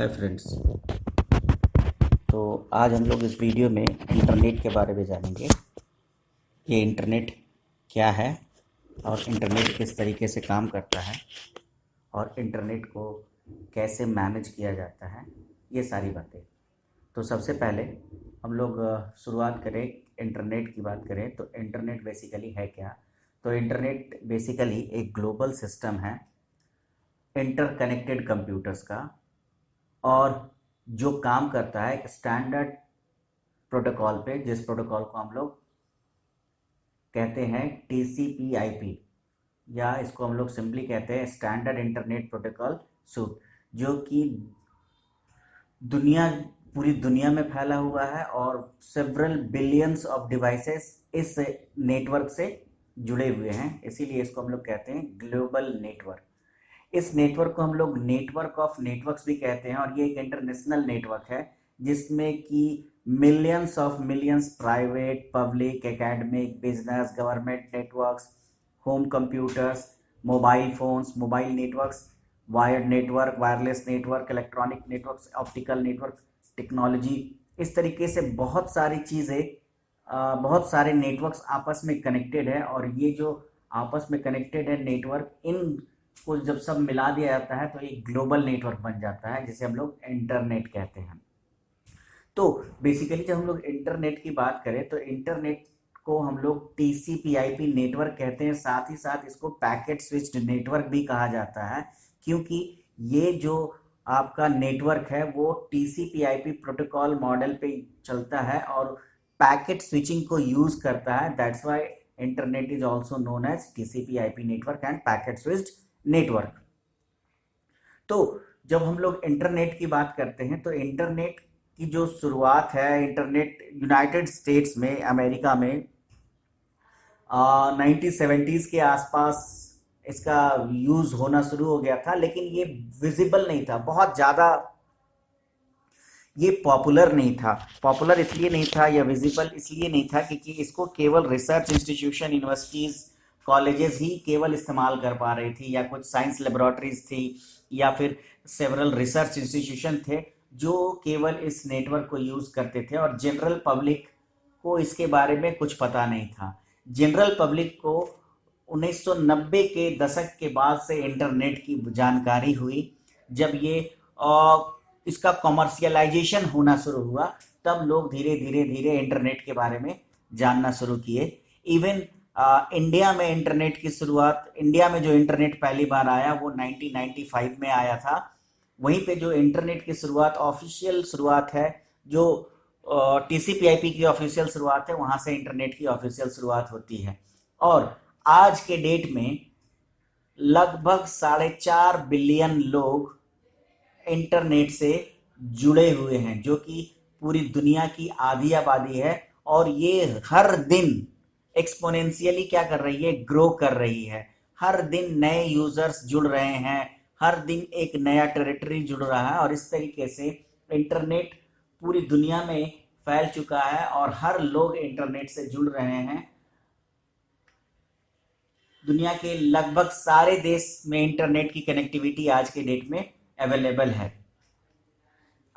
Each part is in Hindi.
Hi friends. तो आज हम लोग इस वीडियो में इंटरनेट के बारे में जानेंगे। ये इंटरनेट क्या है और इंटरनेट किस तरीके से काम करता है और इंटरनेट को कैसे मैनेज किया जाता है, ये सारी बातें। तो सबसे पहले हम लोग शुरुआत करें, इंटरनेट की बात करें तो इंटरनेट बेसिकली है क्या। तो इंटरनेट बेसिकली एक ग्लोबल सिस्टम है इंटरकनेक्टेड कंप्यूटर्स का, और जो काम करता है एक स्टैंडर्ड प्रोटोकॉल पे, जिस प्रोटोकॉल को हम लोग कहते हैं TCP/IP, या इसको हम लोग सिंपली कहते हैं स्टैंडर्ड इंटरनेट प्रोटोकॉल सूट, जो कि दुनिया पूरी दुनिया में फैला हुआ है और सेवरल बिलियंस ऑफ डिवाइसेस इस नेटवर्क से जुड़े हुए हैं। इसीलिए इसको हम लोग कहते हैं ग्लोबल नेटवर्क। इस नेटवर्क को हम लोग नेटवर्क ऑफ नेटवर्क्स भी कहते हैं, और ये एक इंटरनेशनल नेटवर्क है जिसमें कि millions private, public, academic, business, government networks, home computers, mobile phones, mobile networks, wired network, wireless network, electronic networks, optical network, technology, इस तरीके से बहुत सारी चीज़ें, बहुत सारे नेटवर्क्स आपस में कनेक्टेड है। और ये जो आपस में कनेक्टेड है नेटवर्क, इन को जब सब मिला दिया जाता है तो एक ग्लोबल नेटवर्क बन जाता है, जिसे हम लोग इंटरनेट कहते हैं। तो बेसिकली जब हम लोग इंटरनेट की बात करें तो इंटरनेट को हम लोग TCP/IP नेटवर्क कहते हैं। साथ ही साथ इसको पैकेट स्विच्ड नेटवर्क भी कहा जाता है, क्योंकि ये जो आपका नेटवर्क है वो TCP/IP प्रोटोकॉल मॉडल पे चलता है और पैकेट स्विचिंग को यूज करता है। That's why internet is also known as TCP/IP network and packet switched network. तो जब हम लोग इंटरनेट की बात करते हैं तो इंटरनेट की जो शुरुआत है, इंटरनेट यूनाइटेड स्टेट्स में, अमेरिका में 1970s के आसपास इसका यूज होना शुरू हो गया था, लेकिन ये विजिबल नहीं था, बहुत ज़्यादा ये पॉपुलर नहीं था। पॉपुलर इसलिए नहीं था या विजिबल इसलिए नहीं था क्योंकि इसको केवल रिसर्च इंस्टीट्यूशन, यूनिवर्सिटीज़, कॉलेजेस ही केवल इस्तेमाल कर पा रही थी, या कुछ साइंस लेबोरेटरीज थी, या फिर सेवरल रिसर्च इंस्टीट्यूशन थे जो केवल इस नेटवर्क को यूज़ करते थे, और जनरल पब्लिक को इसके बारे में कुछ पता नहीं था। जनरल पब्लिक को 1990 के दशक के बाद से इंटरनेट की जानकारी हुई। जब ये इसका कॉमर्शियलाइजेशन होना शुरू हुआ, तब लोग धीरे धीरे धीरे इंटरनेट के बारे में जानना शुरू किए। इवन इंडिया में इंटरनेट की शुरुआत, इंडिया में जो इंटरनेट पहली बार आया वो 1995 में आया था। वहीं पे जो इंटरनेट की शुरुआत, ऑफिशियल शुरुआत है, जो TCP/IP की ऑफिशियल शुरुआत है, वहां से इंटरनेट की ऑफिशियल शुरुआत होती है। और आज के डेट में लगभग 4.5 बिलियन लोग इंटरनेट से जुड़े हुए हैं, जो कि पूरी दुनिया की आधी आबादी है। और ये हर दिन एक्सपोनेंशियली क्या कर रही है, ग्रो कर रही है। हर दिन नए यूजर्स जुड़ रहे हैं, हर दिन एक नया टेरिटरी जुड़ रहा है, और इस तरीके से इंटरनेट पूरी दुनिया में फैल चुका है और हर लोग इंटरनेट से जुड़ रहे हैं। दुनिया के लगभग सारे देश में इंटरनेट की कनेक्टिविटी आज के डेट में अवेलेबल है।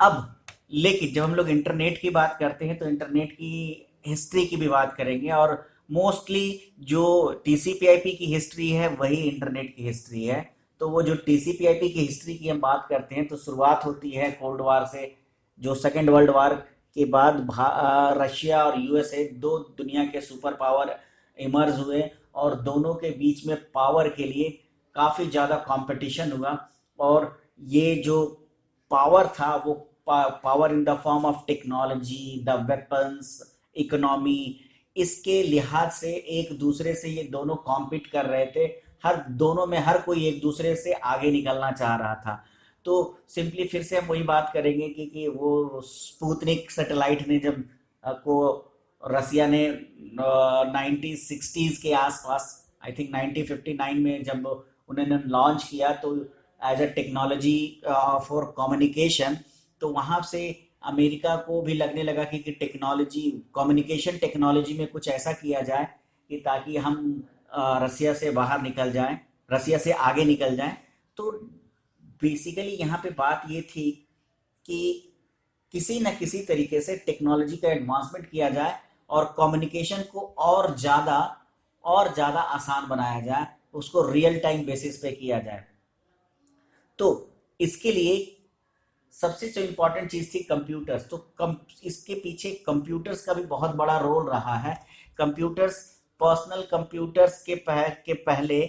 अब लेकिन जब हम लोग इंटरनेट की बात करते हैं तो इंटरनेट की हिस्ट्री की भी बात करेंगे, और मोस्टली जो TCP/IP की हिस्ट्री है वही इंटरनेट की हिस्ट्री है। तो वो जो TCP/IP की हिस्ट्री की हम बात करते हैं तो शुरुआत होती है कोल्ड वार से, जो सेकेंड वर्ल्ड वार के बाद रशिया और USA, दो दुनिया के सुपर पावर इमर्ज हुए, और दोनों के बीच में पावर के लिए काफ़ी ज़्यादा कंपटीशन हुआ। और ये जो पावर था वो power in the form of technology, the weapons, economy, इसके लिहाज से एक दूसरे से ये दोनों कॉम्पीट कर रहे थे। दोनों में हर कोई एक दूसरे से आगे निकलना चाह रहा था। तो सिंपली फिर से हम वही बात करेंगे कि वो स्पुतनिक सैटेलाइट ने जब को रसिया ने 1960s के आसपास, आई थिंक 1959 में जब उन्होंने लॉन्च किया, तो as a technology for communication, तो वहाँ से अमेरिका को भी लगने लगा कि टेक्नोलॉजी, कम्युनिकेशन टेक्नोलॉजी में कुछ ऐसा किया जाए कि ताकि हम रसिया से बाहर निकल जाएं, रसिया से आगे निकल जाएं। तो बेसिकली यहाँ पे बात ये थी कि किसी न किसी तरीके से टेक्नोलॉजी का एडवांसमेंट किया जाए और कम्युनिकेशन को और ज़्यादा आसान बनाया जाए, उसको रियल टाइम बेसिस पे किया जाए। तो इसके लिए सबसे जो इम्पोर्टेंट चीज थी कंप्यूटर्स। तो इसके पीछे कंप्यूटर्स का भी बहुत बड़ा रोल रहा है। कंप्यूटर्स, पर्सनल कंप्यूटर्स के पहले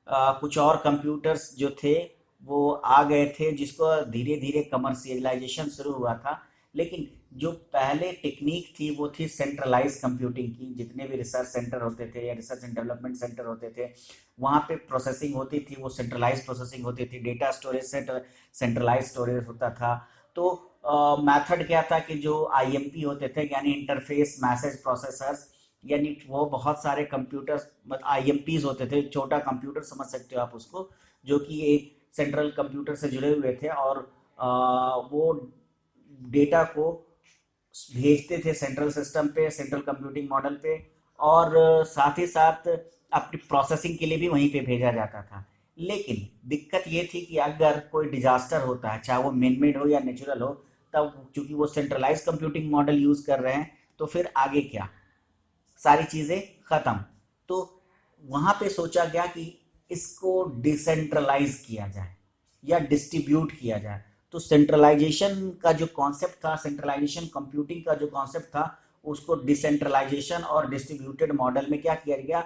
कुछ और कंप्यूटर्स जो थे वो आ गए थे, जिसको धीरे धीरे कमर्शियलाइजेशन शुरू हुआ था। लेकिन जो पहले टेक्निक थी वो थी सेंट्रलाइज कंप्यूटिंग की। जितने भी रिसर्च सेंटर होते थे या रिसर्च एंड डेवलपमेंट सेंटर होते थे, वहाँ पे प्रोसेसिंग होती थी, वो सेंट्रलाइज प्रोसेसिंग होती थी। डेटा स्टोरेज सेंट्रलाइज स्टोरेज होता था। तो मेथड क्या था कि जो आईएमपी होते थे, यानी इंटरफेस मैसेज प्रोसेसर्स, यानी वो बहुत सारे कंप्यूटर्स आईएमपीज होते थे, छोटा कंप्यूटर समझ सकते हो आप उसको, जो कि एक सेंट्रल कंप्यूटर से जुड़े हुए थे और वो डेटा को भेजते थे सेंट्रल सिस्टम पे, सेंट्रल कंप्यूटिंग मॉडल पे, और साथ ही साथ अपनी प्रोसेसिंग के लिए भी वहीं पे भेजा जाता था। लेकिन दिक्कत ये थी कि अगर कोई डिजास्टर होता है, चाहे वो मैन मेड हो या नेचुरल हो, तब चूंकि वो सेंट्रलाइज कंप्यूटिंग मॉडल यूज कर रहे हैं, तो फिर आगे क्या, सारी चीजें खत्म। तो वहां पे सोचा गया कि इसको डिसेंट्रलाइज किया जाए या डिस्ट्रीब्यूट किया जाए। तो सेंट्रलाइजेशन का जो कॉन्सेप्ट था, सेंट्रलाइजेशन कंप्यूटिंग का जो कॉन्सेप्ट था, उसको डिसेंट्रलाइजेशन और डिस्ट्रीब्यूटेड मॉडल में क्या किया गया,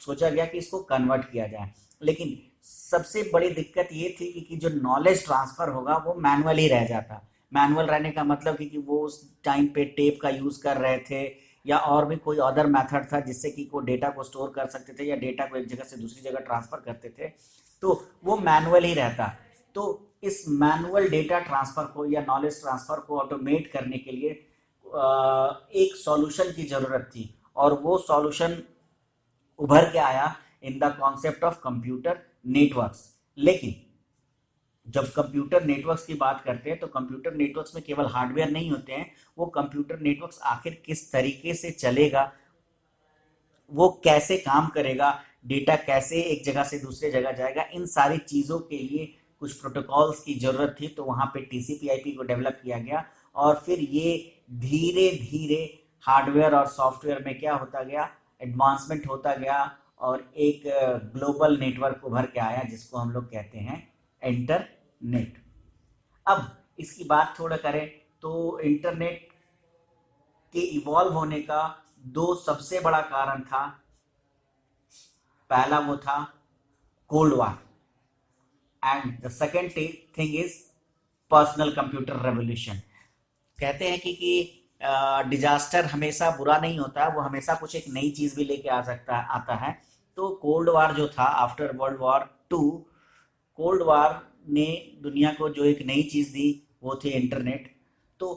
सोचा गया कि इसको कन्वर्ट किया जाए। लेकिन सबसे बड़ी दिक्कत ये थी कि जो नॉलेज ट्रांसफर होगा वो मैनुअली रह जाता। मैनुअल रहने का मतलब कि वो उस टाइम पे टेप का यूज कर रहे थे या और भी कोई अदर मेथड था जिससे कि वो डेटा को स्टोर कर सकते थे या डेटा को एक जगह से दूसरी जगह ट्रांसफर करते थे, तो वो मैनुअल ही रहता। तो इस मैनुअल डेटा ट्रांसफर को या नॉलेज ट्रांसफर को ऑटोमेट करने के लिए एक सॉल्यूशन की जरूरत थी, और वो सॉल्यूशन उभर के आया in the concept of computer networks. लेकिन जब कंप्यूटर नेटवर्क्स की बात करते हैं तो कंप्यूटर नेटवर्क्स में केवल हार्डवेयर नहीं होते हैं, वो कंप्यूटर नेटवर्क्स आखिर किस तरीके से चलेगा, वो कैसे काम करेगा, डेटा कैसे एक जगह से दूसरे जगह जाएगा, इन सारी चीज़ों के लिए कुछ प्रोटोकॉल्स की ज़रूरत थी। तो वहाँ पे टीसीपी/आईपी को डेवलप किया गया, और फिर ये धीरे धीरे हार्डवेयर और सॉफ्टवेयर में क्या होता गया, एडवांसमेंट होता गया, और एक ग्लोबल नेटवर्क उभर के आया जिसको हम लोग कहते हैं इंटरनेट। अब इसकी बात थोड़ा करें तो इंटरनेट के इवॉल्व होने का दो सबसे बड़ा कारण था। पहला वो था cold war, and the second thing is personal computer revolution. कहते हैं कि डिजास्टर हमेशा बुरा नहीं होता, वो हमेशा कुछ एक नई चीज भी लेके आता है। तो कोल्ड वॉर जो था after world war two, cold war ने दुनिया को जो एक नई चीज दी वो थी इंटरनेट। तो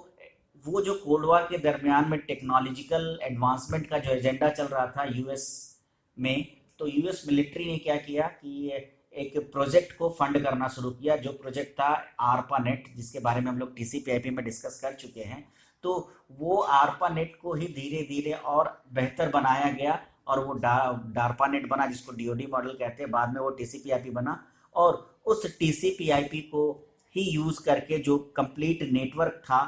वो जो कोल्ड वॉर के दरमियान में टेक्नोलॉजिकल एडवांसमेंट का जो एजेंडा चल रहा था यूएस में, तो यूएस मिलिट्री ने क्या किया कि एक प्रोजेक्ट को फंड करना शुरू किया, जो प्रोजेक्ट था आरपानेट, जिसके बारे में हम लोग टीसीपी/आईपी में डिस्कस कर चुके हैं। तो वो आरपानेट को ही धीरे धीरे और बेहतर बनाया गया, और वो डारपानेट बना, जिसको डीओडी मॉडल कहते हैं। बाद में वो टीसीपी/आईपी बना, और उस टीसीपी/आईपी को ही यूज करके जो कंप्लीट नेटवर्क था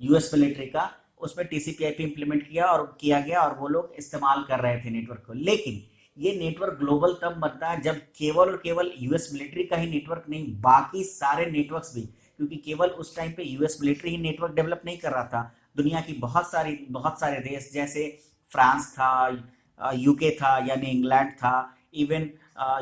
यूएस मिलिट्री का, उसमें टीसीपी/आईपी इंप्लीमेंट किया गया, और वो लोग इस्तेमाल कर रहे थे नेटवर्क को। लेकिन ये नेटवर्क ग्लोबल तब बनता है जब केवल और केवल यूएस मिलिट्री का ही नेटवर्क नहीं, बाकी सारे नेटवर्क्स भी, क्योंकि केवल उस टाइम पे यूएस मिलिट्री ही नेटवर्क डेवलप नहीं कर रहा था, दुनिया की बहुत सारे देश, जैसे फ्रांस था, यूके था यानी इंग्लैंड था, इवन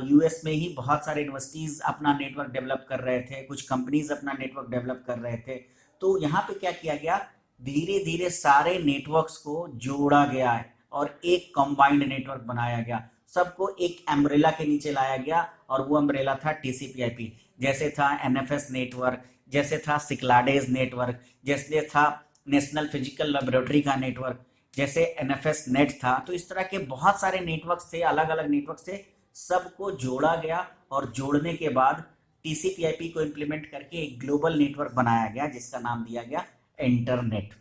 यूएस में ही बहुत सारे यूनिवर्सिटीज अपना नेटवर्क डेवलप कर रहे थे, कुछ कंपनीज अपना नेटवर्क डेवलप कर रहे थे। तो यहाँ पे क्या किया गया, धीरे धीरे सारे नेटवर्क्स को जोड़ा गया है और एक कंबाइंड नेटवर्क बनाया गया, सबको एक अम्ब्रेला के नीचे लाया गया, और वो अम्ब्रेला था टीसीपी/आईपी। जैसे था एनएफएस नेटवर्क, जैसे था सिक्लाडेज नेटवर्क, जैसे था नेशनल फिजिकल लेबोरेटरी का नेटवर्क, जैसे एनएफएस नेट था। तो इस तरह के बहुत सारे नेटवर्क्स थे, अलग अलग नेटवर्क्स थे, सबको जोड़ा गया, और जोड़ने के बाद टीसीपी/आईपी को इंप्लीमेंट करके एक ग्लोबल नेटवर्क बनाया गया जिसका नाम दिया गया इंटरनेट।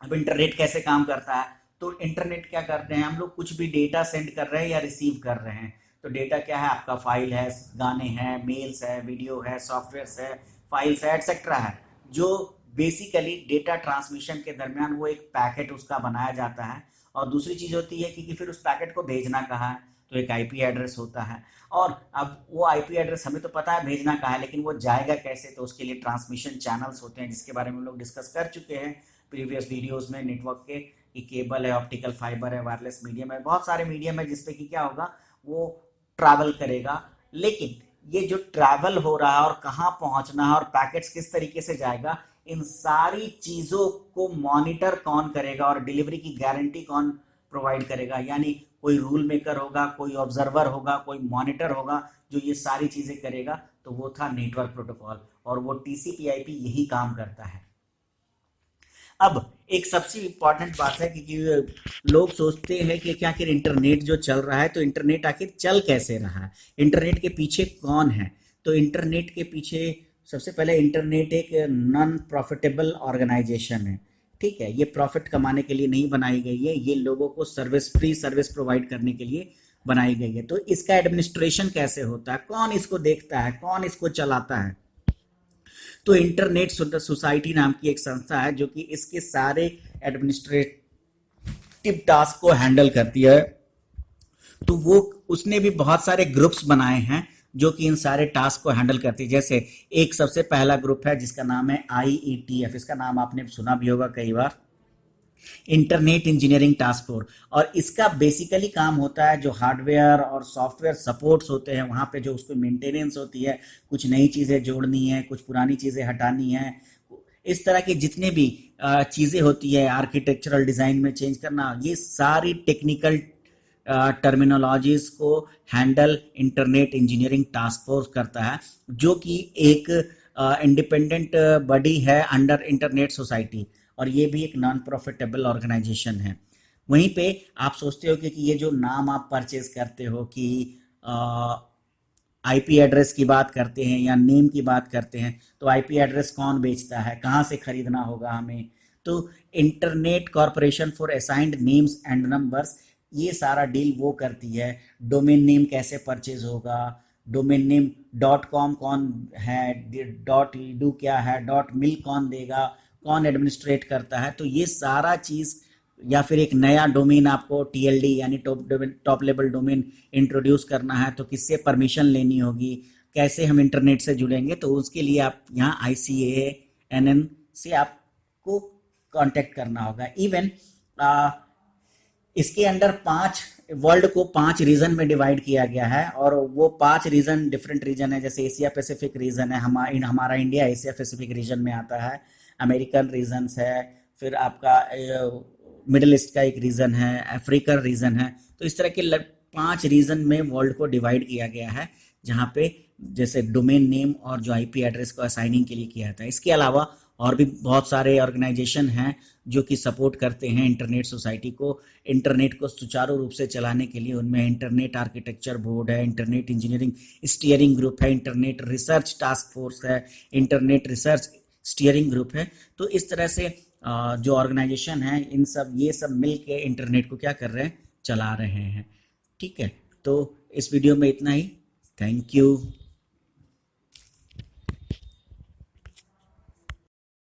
अब इंटरनेट कैसे काम करता है, तो इंटरनेट क्या करते हैं, हम लोग कुछ भी डेटा सेंड कर रहे हैं या रिसीव कर रहे हैं। तो डेटा क्या है, आपका फाइल है, गाने हैं, मेल्स है, वीडियो है, सॉफ्टवेयर है, फाइल्स है, एटसेट्रा है, जो बेसिकली डेटा ट्रांसमिशन के दरमियान वो एक पैकेट उसका बनाया जाता है। और दूसरी चीज होती है कि फिर उस पैकेट को भेजना कहाँ है, तो एक आईपी एड्रेस होता है। और अब वो आईपी एड्रेस हमें तो पता है भेजना कहाँ है, लेकिन वो जाएगा कैसे, तो उसके लिए ट्रांसमिशन चैनल्स होते हैं, जिसके बारे में हम लोग डिस्कस कर चुके हैं प्रीवियस वीडियोस में। नेटवर्क के कि केबल है, ऑप्टिकल फाइबर है, वायरलेस मीडियम है, बहुत सारे मीडियम है जिसपे कि क्या होगा, वो ट्रैवल करेगा। लेकिन ये जो ट्रैवल हो रहा है और कहाँ पहुंचना है और पैकेट्स किस तरीके से जाएगा, इन सारी चीजों को मॉनिटर कौन करेगा और डिलीवरी की गारंटी कौन प्रोवाइड करेगा, यानी कोई रूल मेकर होगा, कोई ऑब्जर्वर होगा, कोई मॉनिटर होगा जो ये सारी चीजें करेगा, तो वो था नेटवर्क प्रोटोकॉल, और वो टीसीपी/आईपी यही काम करता है। अब एक सबसे इंपॉर्टेंट बात है कि लोग सोचते हैं कि क्या आखिर इंटरनेट जो चल रहा है, तो इंटरनेट आखिर चल कैसे रहा है, इंटरनेट के पीछे कौन है। तो इंटरनेट के पीछे सबसे पहले इंटरनेट एक नॉन प्रॉफिटेबल ऑर्गेनाइजेशन है, ठीक है। ये प्रॉफिट कमाने के लिए नहीं बनाई गई है, ये लोगों को फ्री सर्विस प्रोवाइड करने के लिए बनाई गई है। तो इसका एडमिनिस्ट्रेशन कैसे होता है, कौन इसको देखता है, कौन इसको चलाता है, तो इंटरनेट सोसाइटी नाम की एक संस्था है जो कि इसके सारे एडमिनिस्ट्रेटिव टास्क को हैंडल करती है। तो वो उसने भी बहुत सारे ग्रुप्स बनाए हैं जो कि इन सारे टास्क को हैंडल करती है। जैसे एक सबसे पहला ग्रुप है जिसका नाम है IETF, इसका नाम आपने सुना भी होगा कई बार, इंटरनेट इंजीनियरिंग टास्क फोर्स। और इसका बेसिकली काम होता है जो हार्डवेयर और सॉफ्टवेयर सपोर्ट्स होते हैं वहाँ पे जो उसको मेंटेनेंस होती है, कुछ नई चीज़ें जोड़नी है, कुछ पुरानी चीज़ें हटानी है, इस तरह की जितने भी चीज़ें होती है, आर्किटेक्चरल डिज़ाइन में चेंज करना, ये सारी टेक्निकल टर्मिनोलॉजीज को handle internet engineering task force करता है, जो कि एक इंडिपेंडेंट बॉडी है अंडर इंटरनेट सोसाइटी, और ये भी एक नॉन प्रॉफिटेबल ऑर्गेनाइजेशन है। वहीं पे आप सोचते हो कि ये जो नाम आप परचेज करते हो कि आईपी एड्रेस की बात करते हैं या नेम की बात करते हैं, तो आईपी एड्रेस कौन बेचता है, कहाँ से खरीदना होगा हमें, तो internet corporation for assigned names and numbers ये सारा डील वो करती है। डोमेन नेम कैसे परचेज होगा, डोमेन नेम .com कौन है, .edu क्या है, .mil कौन देगा, कौन एडमिनिस्ट्रेट करता है, तो ये सारा चीज़, या फिर एक नया डोमेन आपको TLD यानी टॉप लेवल डोमेन इंट्रोड्यूस करना है, तो किससे परमिशन लेनी होगी, कैसे हम इंटरनेट से जुड़ेंगे, तो उसके लिए आप यहाँ ICANN से आपको कांटेक्ट करना होगा। इवन इसके अंडर वर्ल्ड को 5 रीजन में डिवाइड किया गया है, और वो 5 रीजन डिफरेंट रीजन है। जैसे एशिया पैसिफिक रीजन है, हमारा इंडिया एशिया पैसिफिक रीजन में आता है, अमेरिकन रीजन्स है, फिर आपका मिडिल ईस्ट का एक रीजन है, अफ्रीकन रीजन है। तो इस तरह के 5 रीजन में वर्ल्ड को डिवाइड किया गया है, जहाँ पे जैसे डोमेन नेम और जो आईपी एड्रेस को असाइनिंग के लिए किया जाता है। इसके अलावा और भी बहुत सारे ऑर्गेनाइजेशन हैं जो कि सपोर्ट करते हैं इंटरनेट सोसाइटी को, इंटरनेट को सुचारू रूप से चलाने के लिए। उनमें इंटरनेट आर्किटेक्चर बोर्ड है, इंटरनेट इंजीनियरिंग स्टीयरिंग ग्रुप है, इंटरनेट रिसर्च टास्क फोर्स है, इंटरनेट रिसर्च स्टीयरिंग ग्रुप है। तो इस तरह से जो ऑर्गेनाइजेशन है, ये सब मिल के इंटरनेट को क्या कर रहे हैं, चला रहे हैं, ठीक है। तो इस वीडियो में इतना ही, थैंक यू।